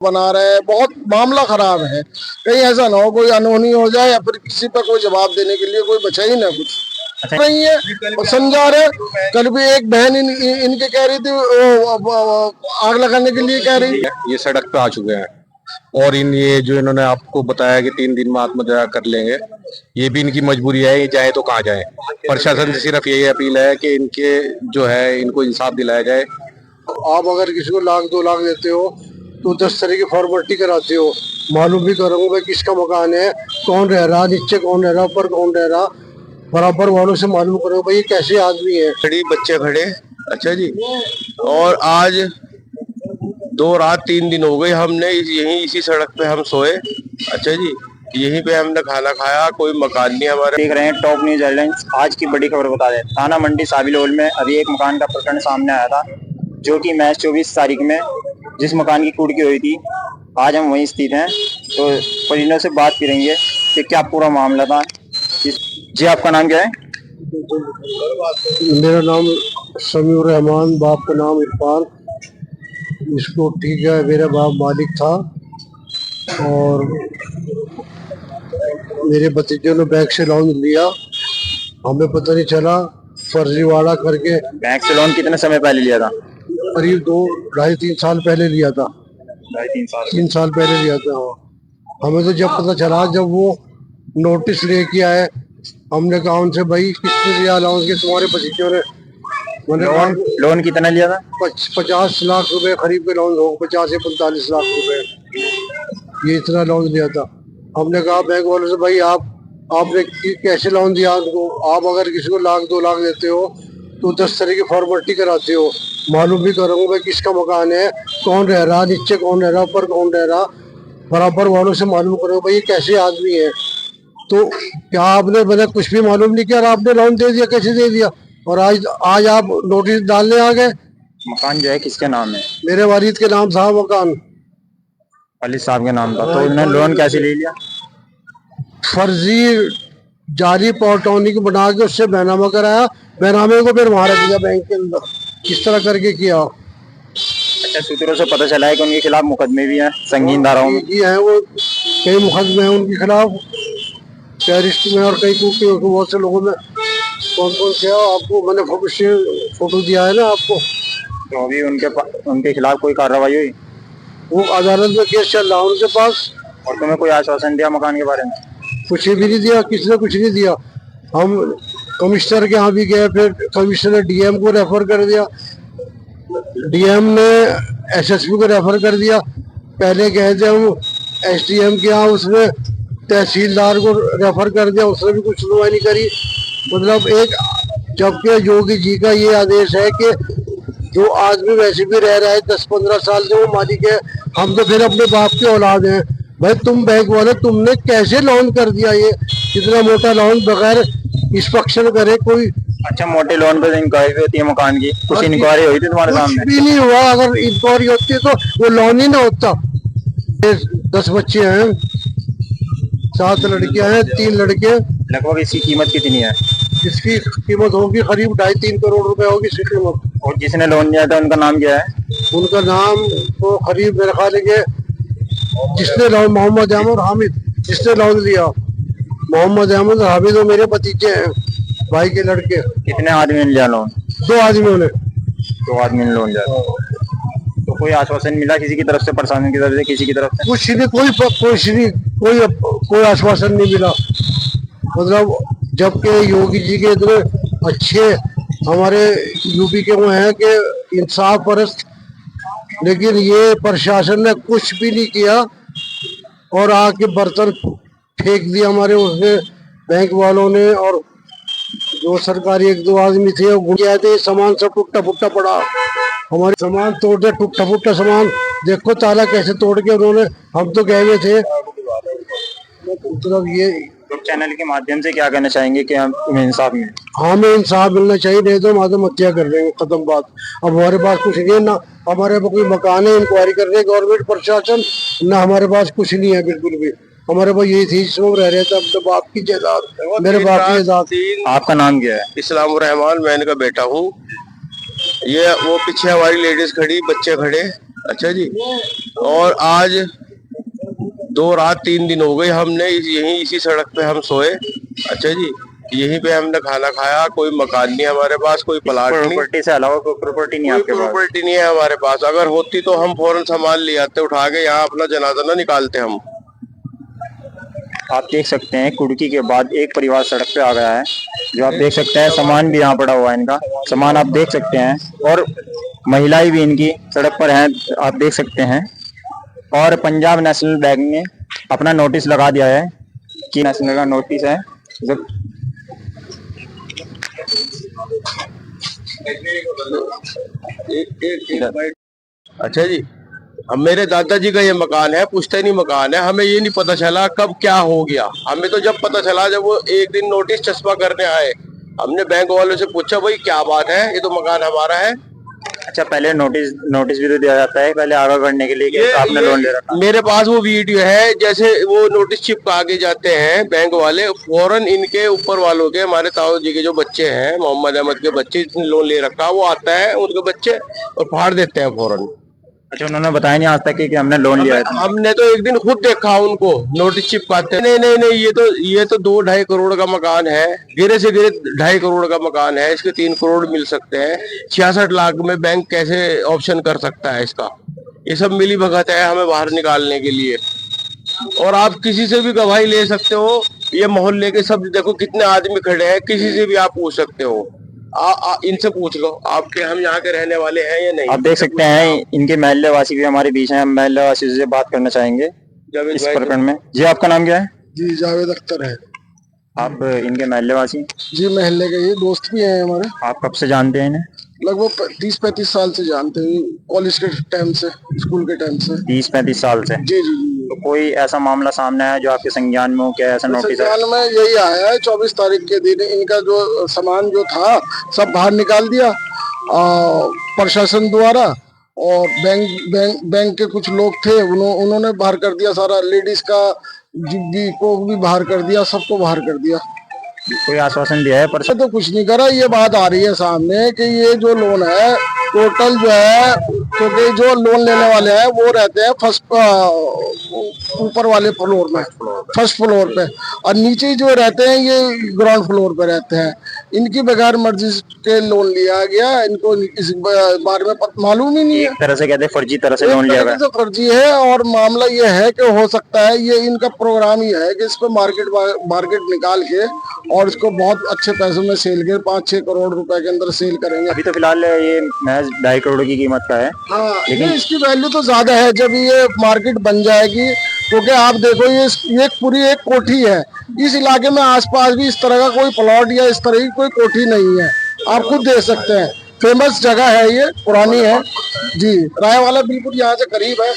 बना रहे हैं। बहुत मामला खराब है। कहीं ऐसा ना हो कोई अनहोनी हो जाए या फिर किसी पर कोई जवाब देने के लिए कोई बचा ही ना कुछ। नहीं है और समझा रहे। कल भी एक बहन इनके कह रही थी आग लगाने के लिए कह रही। ये सड़क पे आ चुके हैं और ये जो इन्होंने आपको बताया कि 3 दिन में आत्महत्या कर लेंगे, ये भी इनकी मजबूरी है। ये जाए तो कहाँ जाए। प्रशासन से सिर्फ यही अपील है कि इनके जो है इनको इंसाफ दिलाया जाए। आप अगर किसी को 1 लाख 2 लाख देते हो तो 10 तरह की फॉर्मेलिटी कराते हो। मालूम भी करोगे भाई किसका मकान है, कौन रह रहा, नीचे कौन रह रहा, ऊपर कौन रह रहा, बराबर वालों से मालूम करो भाई ये कैसे आदमी है। खड़ी बच्चे खड़े। अच्छा जी। और आज 2 रात 3 दिन हो गए हमने यहीं इसी सड़क पे हम सोए। अच्छा जी। यहीं पे हमने खाना खाया। कोई मकान नहीं हमारे। देख रहे हैं टॉप न्यूज हेडलाइंस। आज की बड़ी खबर बता दें। थाना मंडी साबिलोल में अभी एक मकान का प्रकरण सामने आया था, जो कि मैच 24 तारीख में जिस मकान की कुर्की हुई थी। आज हम वहीं स्थित हैं, तो परिजनों से बात करेंगे कि क्या पूरा मामला था। जी, आपका नाम क्या है? मेरा नाम समीउर रहमान, बाप का नाम इरफान। इसको ठीक है, मेरा बाप मालिक था और मेरे भतीजों ने बैंक से लोन लिया। हमें पता नहीं चला, फर्जीवाड़ा करके। बैंक से लोन कितने समय पहले लिया था? करीब 2 ढाई 3 साल पहले लिया था। 2.5-3 साल 3 साल पहले लिया था। हाँ। हमें तो जब पता चला, जब वो नोटिस लेके आए, हमने कहा उनसे भाई किसने दिया अलाउंस के, तुम्हारे भतीजों ने। मैंने लोन कितना लिया था? 50 लाख रुपए करीब के लोन हो, 50 से 45 लाख रुपए, ये इतना लोन लिया था। हमने कहा बैंक वालों से भाई आपने कैसे लोन दिया उनको। आप अगर किसी को 1 लाख 2 लाख देते हो तो 10 तरह की फॉर्मेलिटी कराते हो। मालूम भी करोगे भाई किसका मकान है, कौन रह रहा, नीचे कौन रह रहा, ऊपर कौन रह रहा, बराबर वालों से मालूम करो भाई ये कैसे आदमी है। तो क्या आपने मैंने कुछ भी मालूम नहीं किया और आपने लोन दे दिया, कैसे दे दिया। और आज आप नोटिस डालने आ गए। मकान जो है किसके नाम है? मेरे वालिद के नाम था मकान। वालिद साहब के नाम था, तो उन्होंने लोन कैसे ले लिया? फर्जी जाली पॉलिटॉनिक बना के उससे बैनामा कराया, बैनामे को फिर वहां रख दिया बैंक के अंदर। इस तरह करके किया। अच्छा, सूत्रों से पता चला है कि उनके खिलाफ मुकदमे भी हैं संगीन धाराओं में। ये है वो कई मुकदमे हैं उनके खिलाफ, टेररिस्ट में और कई बहुत से लोगों में। कौन कौन से आपको मैंने फोटो दिया है ना आपको। तो अभी उनके खिलाफ कोई कार्रवाई हुई? वो अदालत में केस चल रहा है उनके पास। और तुम्हें कोई आश्वासन दिया मकान के बारे में? कुछ भी नहीं दिया, किसी ने कुछ नहीं दिया। हम कमिश्नर के यहाँ भी गए, फिर कमिश्नर ने डीएम को रेफर कर दिया, डीएम ने एसएसपी को रेफर कर दिया। पहले गए थे हम एसडीएम के यहाँ, उसने तहसीलदार को रेफर कर दिया, उसने भी कुछ सुनवाई नहीं करी। मतलब एक, जबकि योगी जी का ये आदेश है कि जो आदमी वैसे भी रह रहा है 10-15 साल से, वो मालिक है। हम तो फिर अपने बाप के औलाद हैं। भाई तुम बैंक वाले, तुमने कैसे लोन कर दिया ये इतना मोटा लोन बगैर इंस्पेक्शन करे कोई। अच्छा, मोटे लोन पे इंक्वायरी होती है मकान की, कुछ इंक्वायरी हुई थी तुम्हारे सामने? कुछ भी नहीं हुआ। अगर इंक्वायरी होती तो वो लोन ही ना होता। 10 बच्चे हैं, 7 लड़कियां हैं, 3 लड़के। लगभग इसकी कीमत कितनी है? इसकी कीमत होगी करीब 2.5-3 करोड़ रुपए होगी इसकी कीमत। और जिसने लोन लिया था उनका नाम क्या है? उनका नाम तो करीब मेरे ख्याल है कि जिसने लोन, मोहम्मद अहमद हामिद, जिसने लोन लिया मोहम्मद अहमद हामिद, वो मेरे भतीजे हैं, भाई के लड़के। कितने आदमी ने लिया लोन? 2 आदमियों ने। 2 आदमी ने लोन लिया। तो कोई आश्वासन मिला किसी की तरफ से, प्रशासन की तरफ से, किसी की तरफ से? कुछ नहीं, कोई आश्वासन नहीं मिला। मतलब जबकि योगी जी के इतने अच्छे हमारे यूपी के वो हैं कि इंसाफ परस्त, लेकिन ये प्रशासन ने कुछ भी नहीं किया और आके बर्तन फेंक दिया हमारे उसने, बैंक वालों ने। और जो सरकारी 1-2 आदमी थे वो गए थे, सामान सब टूटा फुट्टा पड़ा। हमारे सामान तोड़ दिया, टूटा फुट्टा सामान। देखो ताला कैसे तोड़ के उन्होंने, हम तो गए हुए थे। मतलब ये तो चैनल के माध्यम से क्या कहना चाहेंगे कि हमें इंसाफ मिले? हमें इंसाफ मिलना चाहिए, नहीं तो हम आत्महत्या कर देंगे, खत्म बात। अब हमारे पास कुछ नहीं है ना, हमारे पास कोई मकान है इंक्वायरी कर रहे हैं गवर्नमेंट प्रशासन, ना हमारे पास कुछ नहीं है बिल्कुल भी। हमारे पास यही थी जिसमें रह रहे थे, अपने बाप की जायदाद, मेरे बाप की जायदाद। आपका नाम क्या है? इस्लामुर रहमान, मैं इनका बेटा हूँ। ये वो पीछे हमारी लेडीज खड़ी, बच्चे खड़े। अच्छा जी। और आज 2 रात 3 दिन हो गए हमने यहीं इसी सड़क पे हम सोए। अच्छा जी, यहीं पे हमने खाना खाया। कोई मकान नहीं हमारे पास, कोई प्लाट नहीं, प्रॉपर्टी से अलावा कोई प्रॉपर्टी नहीं है कोई आपके पास? प्रॉपर्टी नहीं है हमारे पास। अगर होती तो हम फौरन सामान ले आते उठा के, यहाँ अपना जनाजा ना निकालते हम। आप देख सकते हैं कुर्की के बाद एक परिवार सड़क पे आ गया है। जो आप देख सकते हैं सामान भी यहाँ पड़ा हुआ है, इनका सामान आप देख सकते हैं, और महिलाएं भी इनकी सड़क पर हैं, आप देख सकते हैं। और पंजाब नेशनल बैंक ने अपना नोटिस लगा दिया है कि नेशनल का नोटिस है जब अच्छा जी, हम मेरे दादाजी का ये मकान है, पुश्तैनी मकान है। हमें ये नहीं पता चला कब क्या हो गया। हमें तो जब पता चला जब वो एक दिन नोटिस चस्पा करने आए। हमने बैंक वालों से पूछा भाई क्या बात है, ये तो मकान हमारा है। अच्छा, पहले नोटिस भी तो दिया जाता है पहले आगाह करने के लिए कि आपने लोन ले रखा। मेरे पास वो वीडियो है, जैसे वो नोटिस चिपका के जाते हैं बैंक वाले, फौरन इनके ऊपर वालों के, हमारे ताऊ जी के जो बच्चे हैं, मोहम्मद अहमद के बच्चे जिसने लोन ले रखा, वो आता है उनके बच्चे और फाड़ देते हैं फौरन। अच्छा, उन्होंने बताया नहीं आज तक कि हमने लोन लिया है? हमने तो एक दिन खुद देखा उनको नोटिस चिपकाते। नहीं नहीं नहीं, ये तो 2-2.5 करोड़ का मकान है, गिरे से गिरे 2.5 करोड़ का मकान है, इसके 3 करोड़ मिल सकते हैं। 66 लाख में बैंक कैसे ऑप्शन कर सकता है इसका? ये सब मिली भगत है हमें बाहर निकालने के लिए। और आप किसी से भी गवाही ले सकते हो, ये मोहल्ले के सब देखो कितने आदमी खड़े हैं, किसी से भी आप पूछ सकते हो। इनसे पूछ लो आपके, हम यहाँ के रहने वाले हैं या नहीं। आप देख सकते हैं इनके महल्ले वासी भी हमारे बीच हैं, हम महल्ले वासी से बात करना चाहेंगे इस प्रकरण में। जी, आपका नाम क्या है? जी जावेद अख्तर है। आप इनके महल्ले वासी? जी महल्ले के, ये दोस्त भी हैं हमारे। आप कब से जानते हैं इन्हें? लगभग 30-35 साल से जानते हैं, कॉलेज के टाइम से, स्कूल के टाइम से। 30-35 साल से? जी जी जी। तो कोई ऐसा मामला सामने आया जो आपके संज्ञान में हो? क्या ऐसा नोटिस है? संज्ञान में यही आया है 24 तारीख के दिन इनका जो सामान जो था सब बाहर निकाल दिया प्रशासन द्वारा। और बैंक के कुछ लोग थे, उन्होंने बाहर कर दिया सारा, लेडीज का जिग्गी को भी बाहर कर दिया, सबको बाहर कर दिया। कोई आश्वासन दिया है पर तो कुछ नहीं करा। ये बात आ रही है सामने कि ये जो लोन है टोटल जो है, क्योंकि जो लोन लेने वाले हैं वो रहते हैं फर्स्ट ऊपर वाले फ्लोर में, फर्स्ट फ्लोर पे, और नीचे जो रहते हैं ये ग्राउंड फ्लोर पे रहते हैं। इनकी बगैर मर्जी के लोन लिया गया, इनको इस बारे में मालूम ही नहीं है। एक तरह से कहते हैं फर्जी तरह से लोन लिया गया। तो फर्जी है। और मामला ये है कि हो सकता है ये इनका प्रोग्राम ही है कि इसको मार्केट निकाल के और इसको बहुत अच्छे पैसों में सेल के 5-6 करोड़ रुपए के अंदर सेल करेंगे। अभी तो फिलहाल ये महज 2.5 करोड़ की कीमत का है। हाँ, लेकिन इसकी वैल्यू तो ज्यादा है जब ये मार्केट बन जाएगी। क्योंकि आप देखो ये पूरी एक कोठी है, इस इलाके में आसपास भी इस तरह का कोई प्लॉट या इस तरह की कोई कोठी नहीं है। आप खुद देख सकते हैं, फेमस जगह है, ये पुरानी है जी। रायवाला बिल्कुल यहाँ से करीब है।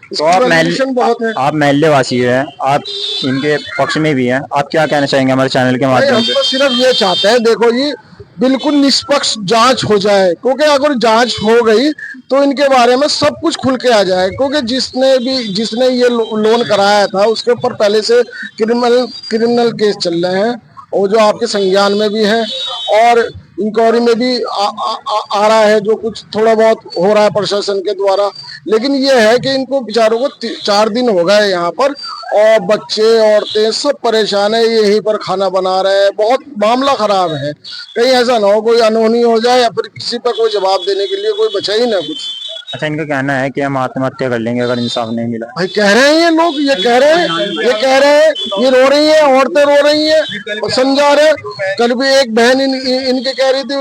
तो आप महल्ले वासी हैं, आप इनके पक्ष में भी हैं, आप क्या कहना चाहेंगे हमारे चैनल के माध्यम से? हम तो सिर्फ ये चाहते हैं, देखो जी, बिल्कुल निष्पक्ष जांच हो जाए। क्योंकि अगर जांच हो गई तो इनके बारे में सब कुछ खुल के आ जाए। क्योंकि जिसने ये लोन कराया था उसके ऊपर पहले से क्रिमिनल केस चल रहे हैं, और जो आपके संज्ञान में भी है और इंक्वायरी में भी आ रहा है, जो कुछ थोड़ा बहुत हो रहा है प्रशासन के द्वारा। लेकिन ये है कि इनको बेचारों को 4 दिन हो गए यहाँ पर, और बच्चे औरतें सब परेशान है, यहीं पर खाना बना रहे हैं। बहुत मामला खराब है, कहीं ऐसा ना हो कोई अनहोनी हो जाए या फिर किसी पर कोई जवाब देने के लिए कोई बचा ही ना कुछ। अच्छा, इनका कहना है कि हम आत्महत्या कर लेंगे अगर इंसाफ नहीं मिला। भाई कह रहे हैं ये लोग, ये कह रहे हैं, ये रो रही है, औरतें रो रही हैं और समझा रहे। कल भी एक बहन इनके कह रही थी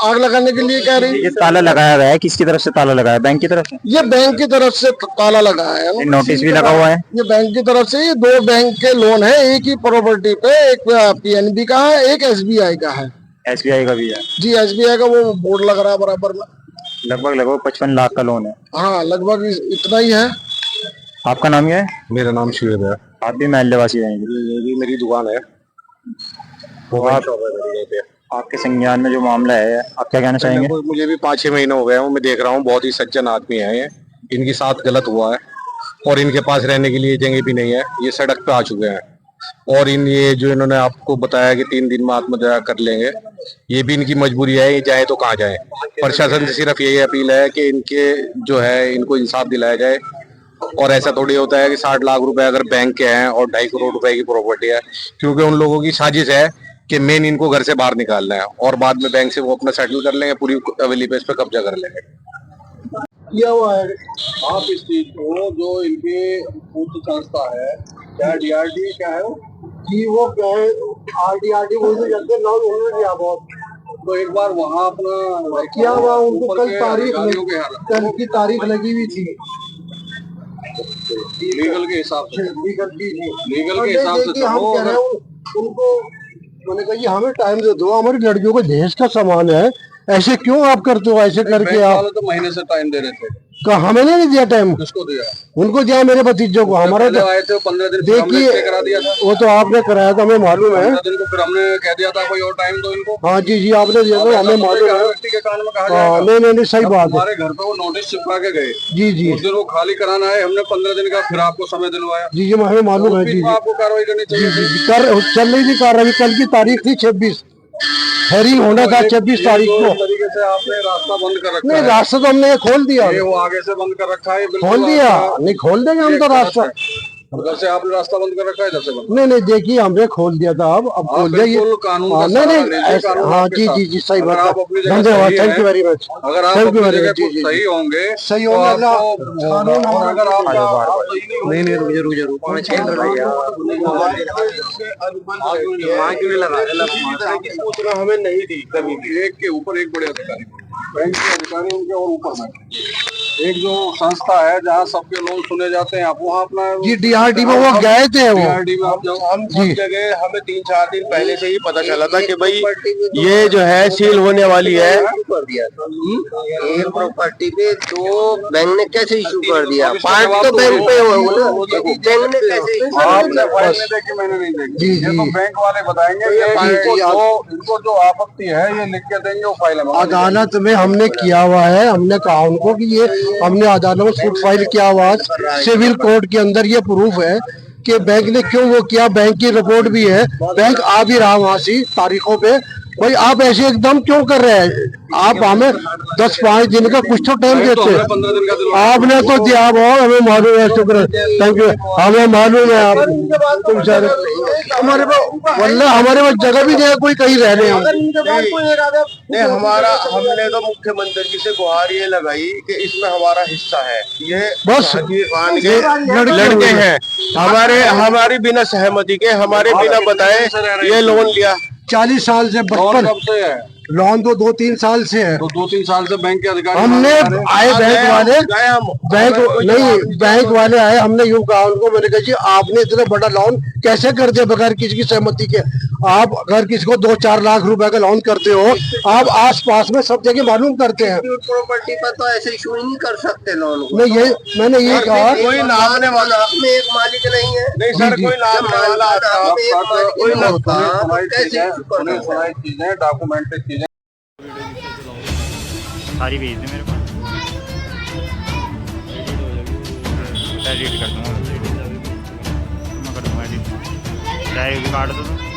आग लगाने के लिए कह रही। ये ताला लगाया गया है, किसकी तरफ से ताला लगाया? बैंक की तरफ से? ये बैंक की तरफ से ताला लगाया है। नोटिस भी लगा हुआ है। ये बैंक की तरफ से, ये 2 बैंक के लोन है एक ही प्रॉपर्टी पे, एक PNB का है, एक SBI का है। SBI का भी है जी, SBI का वो बोर्ड लग रहा है बराबर में। लगभग 55 लाख का लोन है। हाँ, लगभग इतना ही है। आपका नाम क्या है? मेरा नाम शुएब है। आप भी महल्ले वासी हैं? ये भी मेरी दुकान है, आपके संज्ञान में जो मामला है, आप क्या कहना चाहेंगे? मुझे भी 5-6 महीने हो गए हैं, मैं देख रहा हूँ बहुत ही सज्जन आदमी है ये। इनके साथ गलत हुआ है और इनके पास रहने के लिए जगह भी नहीं है, ये सड़क पे आ चुके हैं। और इन ये जो इन्होंने आपको बताया कि 3 दिन में आत्महत्या कर लेंगे, ये भी इनकी मजबूरी है, ये जाए तो कहाँ जाए। प्रशासन से सिर्फ यही अपील है कि इनके जो है इनको इंसाफ दिलाया जाए। और ऐसा थोड़ी होता है कि 60 लाख रुपए अगर बैंक के हैं और 2.5 करोड़ रुपए की प्रॉपर्टी है, क्योंकि उन लोगों की साजिश है कि मेन इनको घर से बाहर निकालना है और बाद में बैंक से वो अपना सेटल कर लेंगे, पूरी हवेली पे इस पे कब्जा कर लेंगे। किया हुआ है। आप इस चीज को जो इनकी उच्च संस्था है, क्या डीआरडी क्या है वो? जी वो आरडी बोल तो जल्दी नाम उन्होंने दिया बहुत तो एक बार वहाँ अपना किया हुआ, उनको ऊपर कल के तारीख अधिकारियों के यहाँ कल की तारीख लगी हुई थी लीगल के हिसाब से लीगल के हिसाब से हम चलो। कह रहे हैं उनको, मैंने कहा जी हमें टाइम दे दो, हमारी लड़कियों को दहेज का सामान है, ऐसे क्यों आप करते हो, ऐसे करके बैंक आप वाले तो महीने से टाइम दे रहे थे, हमें नहीं दिया टाइम, किसको दिया? उनको दिया मेरे भतीजों को। हमारा पहले आए थे 15 दिन, फिर हमने देखिए स्टे करा दिया था वो तो आपने कराया था, हमें मालूम है। 15 दिन को फिर हमने कह दिया था कोई और टाइम दो इनको। हाँ जी जी आपने दिया था, हमें मालूम है। व्यक्ति के कान में कहा हाँ जाएगा। नहीं नहीं सही बात है। हमारे घर पे वो नोटिस चिपका के गए, जी जी उस दिन वो खाली कराना है, हमने 15 दिन का फिर आपको समय दिलवाया। जी जी हमें मालूम है। जी जी आपको कार्रवाई करनी चाहिए थी। कर चल रही थी कार्रवाई, कल की तारीख थी 26, हेयरिंग होना था 26 तारीख इस को। तरीके से आपने रास्ता बंद कर रखा नहीं है। रास्ता तो हमने खोल दिया, ये वो आगे से बंद कर रखा है, बिल्कुल खोल दिया, आपका- नहीं खोल देंगे हम तो रास्ता। उधर से आपने रास्ता बंद कर रखा है, इधर से बंद। नहीं नहीं देखिए हमने खोल दिया था, अब खोल दिया ये। बिल्कुल कानून का हाँ, नहीं सहारा नहीं लीजिए, ऐसे- कानून हाँ आपके जी साथ। जी जी सही अगर बात आप अपनी है, जगह धन्यवाद, सही थैंक यू हैं, वेरी मच। अगर आप Thank you अपनी very जगह much, जी, कुछ जी, सही होंगे सही तो होंगे, आपको कानून और अगर आप नहीं नहीं जरूर जरूर सूचना हमें नहीं दी कभी भी। एक के ऊपर एक बड़े अधिकारी, बैंक के अधिकारी उनके और ऊपर में एक जो संस्था है जहाँ सबके लोन सुने जाते हैं, आप वहाँ अपना जी डीआरडी में वो गए थे वो। डीआरडी में आप जब हम सब जगह हमें 3-4 दिन पहले से ही पता चला था कि भाई ये जो है सील होने वाली है। कर दिया था एक प्रॉपर्टी पे, तो बैंक ने कैसे इशू कर दिया? पार्ट तो बैंक पे हो ना, बैंक ने कैसे issue कर आपने दिया? फाइल नहीं देखी, मैंने नहीं देखी। जी, ये तो जी। बैंक वाले बताएंगे, ये इनको जो आपत्ति है ये लिख के देंगे, वो फाइल है अदालत में हमने किया हुआ है, हमने कहा उनको कि ये हमने अदालत में सूट फाइल किया हुआ है, सिविल कोर्ट के अंदर ये प्रूफ है कि बैंक ने क्यों वो किया, बैंक की रिपोर्ट भी है, बैंक आ भी रहा वहां से तारीखों पे। भाई आप ऐसे एकदम क्यों कर रहे हैं? आप हमें 10-5 दिन का कुछ तो टाइम देते, 15 दिन का दिलवा। आपने तो दिया बहुत, हमें मालूम है, शुक्र, थैंक यू, हमें मालूम है। आप तुम सारे हमारे पास वल्ला हमारे पास जगह भी नहीं है, कोई कहीं रह रहे हैं। नहीं हमने तो मुख्यमंत्री जी से गुहार ये लगाई कि इसमें हमारा हिस्सा है। ये बस खान के लड़के हैं, हमारी बिना सहमति के, हमारे बिना बताए ये लोन लिया। 40 साल से और बचपन कब से है? लोन तो 2-3 साल से है। तो 2-3 साल से बैंक के अधिकारी हमने आए बैंक वाले, बैंक नहीं बैंक वाले आए, हमने यूं कहा उनको, मैंने कहा जी आपने इतना बड़ा लोन कैसे कर दिया बगैर किसी की सहमति के? आप अगर किसी को 2-4 लाख रुपए का लोन करते हो, आप आस पास में सब जगह मालूम करते हैं। प्रॉपर्टी पर तो ऐसे इशू ही नहीं कर सकते लोन को। नहीं ये मैंने ये कहा, कोई नापने वाला में एक मालिक नहीं है। नहीं सर, कोई नापने वाला आता है। कोई सुनाई कैसे चीजें, इशू कर सकते हैं? सुनाई चीजें, डॉक्यूमेंटेड चीजें सारी भेज दे मेरे पास, एडिट कर दूँगा, मैं कर दूँगा एडिट, चाहे काट दो तुम।